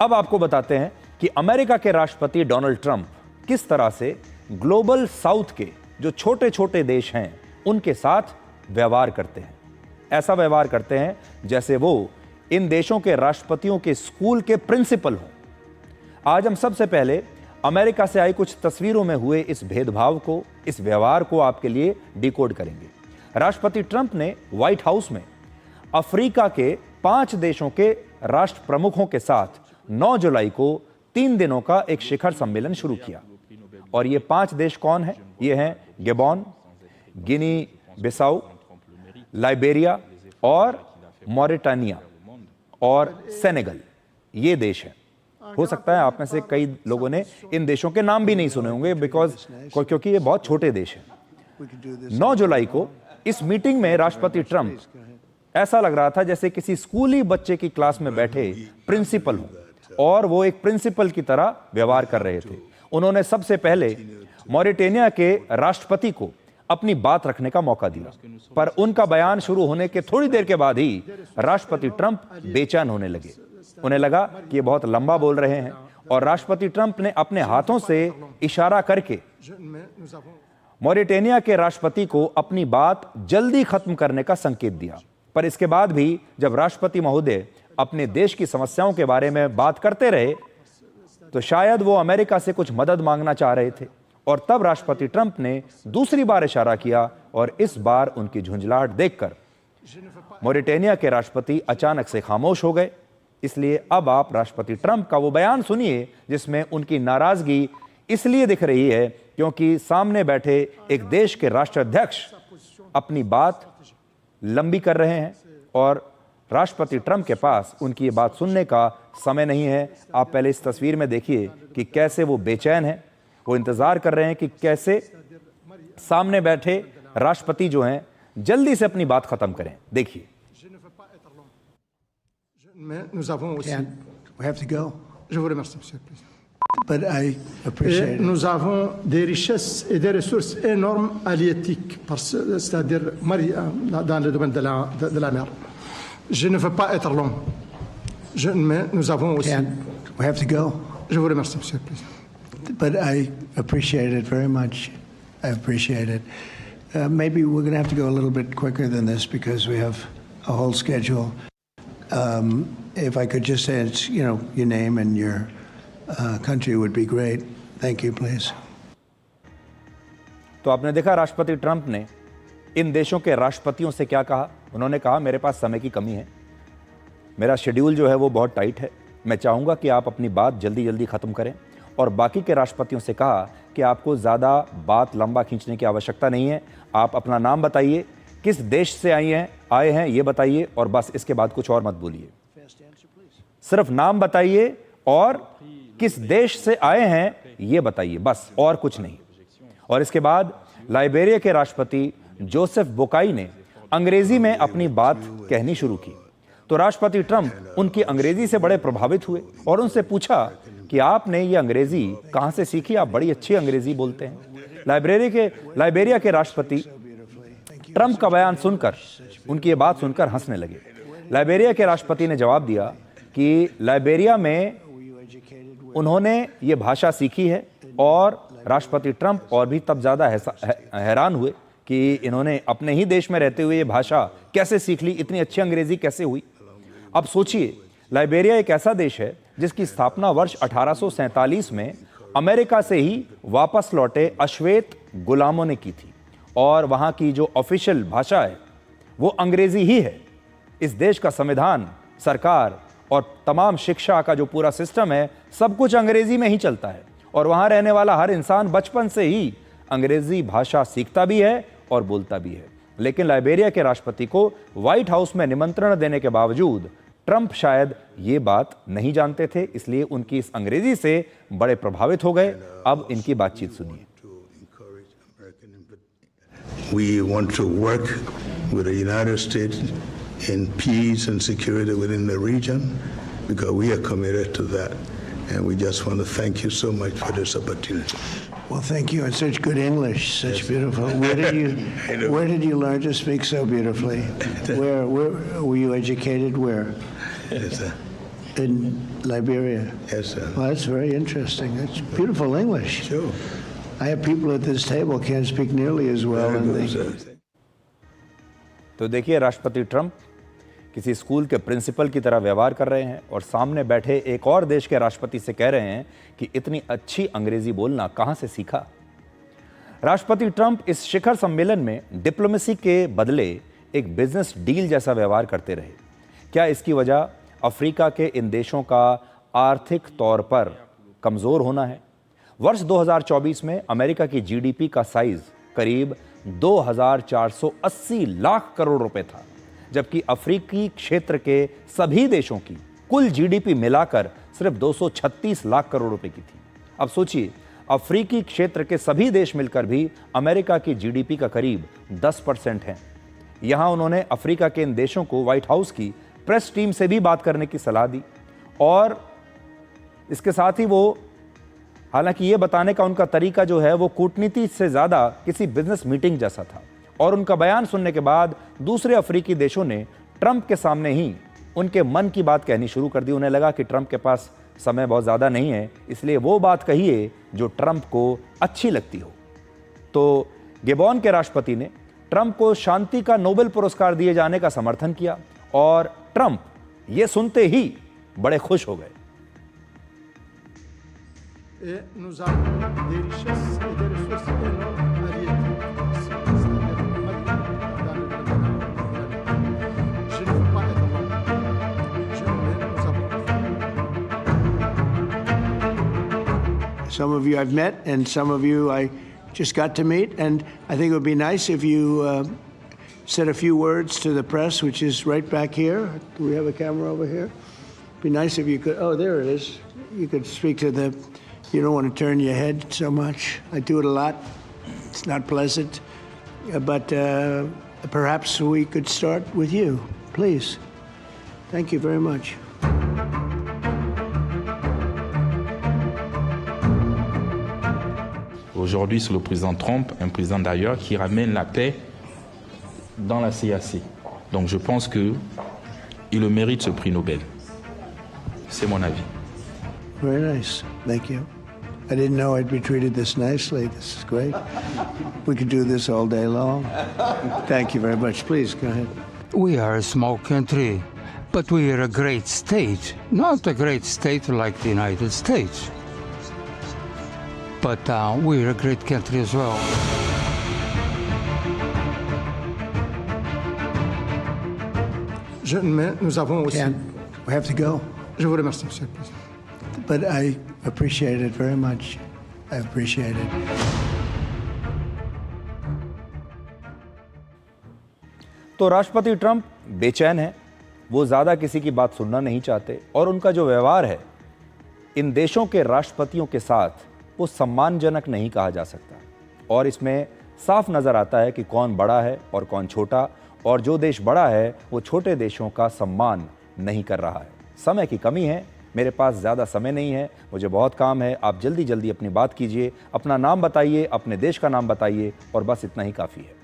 अब आपको बताते हैं कि अमेरिका के राष्ट्रपति डोनाल्ड ट्रंप किस तरह से ग्लोबल साउथ के जो छोटे छोटे देश हैं उनके साथ व्यवहार करते हैं। ऐसा व्यवहार करते हैं जैसे वो इन देशों के राष्ट्रपतियों के स्कूल के प्रिंसिपल हों। आज हम सबसे पहले अमेरिका से आई कुछ तस्वीरों में हुए इस भेदभाव को, इस व्यवहार को आपके लिए डिकोड करेंगे। राष्ट्रपति ट्रंप ने व्हाइट हाउस में अफ्रीका के 5 देशों के राष्ट्र प्रमुखों के साथ 9 जुलाई को 3 दिनों का एक शिखर सम्मेलन शुरू किया। और ये 5 देश कौन हैं? ये हैं गैबोन, गिनी बिसाऊ, लाइबेरिया और मॉरिटानिया और सेनेगल। ये देश हैं। हो सकता है आप में से कई लोगों ने इन देशों के नाम भी नहीं सुने होंगे क्योंकि ये बहुत छोटे देश हैं। 9 जुलाई को इस मीटिंग में राष्ट्रपति ट्रंप ऐसा लग रहा था जैसे किसी स्कूली बच्चे की क्लास में बैठे प्रिंसिपल हो और वो एक प्रिंसिपल की तरह व्यवहार कर रहे थे। उन्होंने सबसे पहले मॉरिटानिया के राष्ट्रपति को अपनी बात रखने का मौका दिया, पर उनका बयान शुरू होने के थोड़ी देर के बाद ही राष्ट्रपति ट्रंप बेचैन होने लगे। उन्हें लगा कि ये बहुत लंबा बोल रहे हैं और राष्ट्रपति ट्रंप ने अपने हाथों से इशारा करके मॉरिटानिया के राष्ट्रपति को अपनी बात जल्दी खत्म करने का संकेत दिया। पर इसके बाद भी जब राष्ट्रपति महोदय अपने देश की समस्याओं के बारे में बात करते रहे तो शायद वो अमेरिका से कुछ मदद मांगना चाह रहे थे। और तब राष्ट्रपति ट्रंप ने दूसरी बार इशारा किया और इस बार उनकी झुंझलाहट देखकर मॉरिटानिया के राष्ट्रपति अचानक से खामोश हो गए। इसलिए अब आप राष्ट्रपति ट्रंप का वो बयान सुनिए जिसमें उनकी नाराजगी इसलिए दिख रही है क्योंकि सामने बैठे एक देश के राष्ट्राध्यक्ष अपनी बात लंबी कर रहे हैं और राष्ट्रपति ट्रंप के पास उनकी ये बात सुनने का समय नहीं है। आप पहले इस तस्वीर में देखिए कि कैसे वो बेचैन हैं। वो इंतजार कर रहे हैं कि कैसे सामने बैठे राष्ट्रपति जो हैं जल्दी से अपनी बात खत्म करें। देखिए। But I appreciate it. Nous avons des richesses et des ressources énormes halieutiques, c'est-à-dire dans le domaine de la mer. Je ne veux pas être long. Mais nous avons aussi. We have to go. Je vous remercie, Monsieur le Président. But I appreciate it very much. I appreciate it. Maybe we're going to have to go a little bit quicker than this because we have a whole schedule. If I could just say it's, your name and your country would be great. Thank you, please. तो आपने देखा राष्ट्रपति Trump ने इन देशों के राष्ट्रपतियों से क्या कहा। उन्होंने कहा मेरे पास समय की कमी है, मेरा शेड्यूल जो है वो बहुत टाइट है, मैं चाहूँगा कि आप अपनी बात जल्दी जल्दी ख़त्म करें। और बाकी के राष्ट्रपतियों से कहा कि आपको ज़्यादा बात लंबा खींचने की आवश्यकता नहीं है, आप अपना नाम बताइए, किस देश से आए हैं ये बताइए और बस इसके बाद कुछ और मत बोलिए। सिर्फ नाम बताइए और किस देश से आए हैं ये बताइए, बस और कुछ नहीं। और इसके बाद लाइबेरिया के राष्ट्रपति जोसेफ बोकाई ने अंग्रेजी में अपनी बात कहनी शुरू की। तो राष्ट्रपति ट्रंप उनकी अंग्रेजी से बड़े प्रभावित हुए और उनसे पूछा कि आपने ये अंग्रेजी कहां से सीखी, आप बड़ी अच्छी अंग्रेजी बोलते हैं। लाइबेरिया के राष्ट्रपति ट्रंप का बयान सुनकर, उनकी ये बात सुनकर हंसने लगे। लाइबेरिया के राष्ट्रपति ने जवाब दिया कि लाइबेरिया में उन्होंने ये भाषा सीखी है। और राष्ट्रपति ट्रंप और भी तब ज़्यादा हैरान हुए कि इन्होंने अपने ही देश में रहते हुए ये भाषा कैसे सीख ली, इतनी अच्छी अंग्रेजी कैसे हुई। अब सोचिए, लाइबेरिया एक ऐसा देश है जिसकी स्थापना वर्ष 1847 में अमेरिका से ही वापस लौटे अश्वेत गुलामों ने की थी और वहाँ की जो ऑफिशियल भाषा है वो अंग्रेजी ही है। इस देश का संविधान, सरकार और तमाम शिक्षा का जो पूरा सिस्टम है सब कुछ अंग्रेजी में ही चलता है और वहाँ रहने वाला हर इंसान बचपन से ही अंग्रेजी भाषा सीखता भी है और बोलता भी है। लेकिन लाइबेरिया के राष्ट्रपति को व्हाइट हाउस में निमंत्रण देने के बावजूद ट्रंप शायद ये बात नहीं जानते थे, इसलिए उनकी इस अंग्रेजी से बड़े प्रभावित हो गए। अब इनकी बातचीत सुनिए। We want to work with the United States in peace and security within the region because we are committed to that. And we just want to thank you so much for this opportunity. Well, thank you. And such good English, such beautiful. Where did you learn to speak so beautifully? Where were you educated? Where? Yes, sir. In Liberia. Yes, sir. Well, that's very interesting. That's beautiful English. Sure. I have people at this table can't speak nearly as well. Very And good, they, sir. तो देखिए, राष्ट्रपति Trump किसी school के principal की तरह व्यवहार कर रहे हैं और सामने बैठे एक और देश के राष्ट्रपति से कह रहे हैं कि इतनी अच्छी अंग्रेजी बोलना कहां से सीखा। राष्ट्रपति ट्रंप इस शिखर सम्मेलन में डिप्लोमेसी के बदले एक बिजनेस डील जैसा व्यवहार करते रहे। क्या इसकी वजह अफ्रीका के इन देशों का आर्थिक तौर पर कमजोर होना है? वर्ष 2024 में अमेरिका की जीडीपी का साइज करीब 2,480 लाख करोड़ रुपए था, जबकि अफ्रीकी क्षेत्र के सभी देशों की कुल जीडीपी मिलाकर सिर्फ 236 लाख करोड़ रुपए की थी। अब सोचिए, अफ्रीकी क्षेत्र के सभी देश मिलकर भी अमेरिका की जीडीपी का करीब 10% है। यहां उन्होंने अफ्रीका के इन देशों को व्हाइट हाउस की प्रेस टीम से भी बात करने की सलाह दी और इसके साथ ही वो, हालांकि ये बताने का उनका तरीका जो है वो कूटनीति से ज़्यादा किसी बिजनेस मीटिंग जैसा था और उनका बयान सुनने के बाद दूसरे अफ्रीकी देशों ने ट्रंप के सामने ही उनके मन की बात कहनी शुरू कर दी। उन्हें लगा कि ट्रंप के पास समय बहुत ज़्यादा नहीं है, इसलिए वो बात कहिए जो ट्रंप को अच्छी लगती हो। तो गेबॉन के राष्ट्रपति ने ट्रंप को शांति का नोबेल पुरस्कार दिए जाने का समर्थन किया और ट्रंप ये सुनते ही बड़े खुश हो गए। Et nous avons des richesses et des ressources énormes halieutiques. C'est-à-dire dans le domaine. Je ne veux pas être long. Nous avons. some of you I've met, and some of you I just got to meet. And I think it would be nice if you said a few words to the press, which is right back here. Do we have a camera over here? It'd be nice if you could. Oh, there it is. You could speak to the. You don't want to turn your head so much. I do it a lot. It's not pleasant. But perhaps we could start with you, please. Thank you very much. Aujourd'hui, c'est le président Trump, un président d'ailleurs, qui ramène la paix dans la CAC. Donc je pense qu'il le mérite ce prix Nobel. C'est mon avis. Very nice. Thank you. I didn't know I'd be treated this nicely. This is great. We could do this all day long. Thank you very much. Please, go ahead. We are a small country, but we are a great state. Not a great state like the United States. But we are a great country as well. Mais nous avons aussi. Ken, we have to go. Je vous remercie, Monsieur le Président. But I appreciate it very much. I appreciate it. तो राष्ट्रपति Trump बेचैन है, वो ज़्यादा किसी की बात सुनना नहीं चाहते और उनका जो व्यवहार है इन देशों के राष्ट्रपतियों के साथ वो सम्मानजनक नहीं कहा जा सकता और इसमें साफ नज़र आता है कि कौन बड़ा है और कौन छोटा, और जो देश बड़ा है वो छोटे देशों का सम्मान नहीं कर रहा है। समय की कमी है, मेरे पास ज़्यादा समय नहीं है, मुझे बहुत काम है, आप जल्दी जल्दी अपनी बात कीजिए, अपना नाम बताइए, अपने देश का नाम बताइए और बस इतना ही काफ़ी है।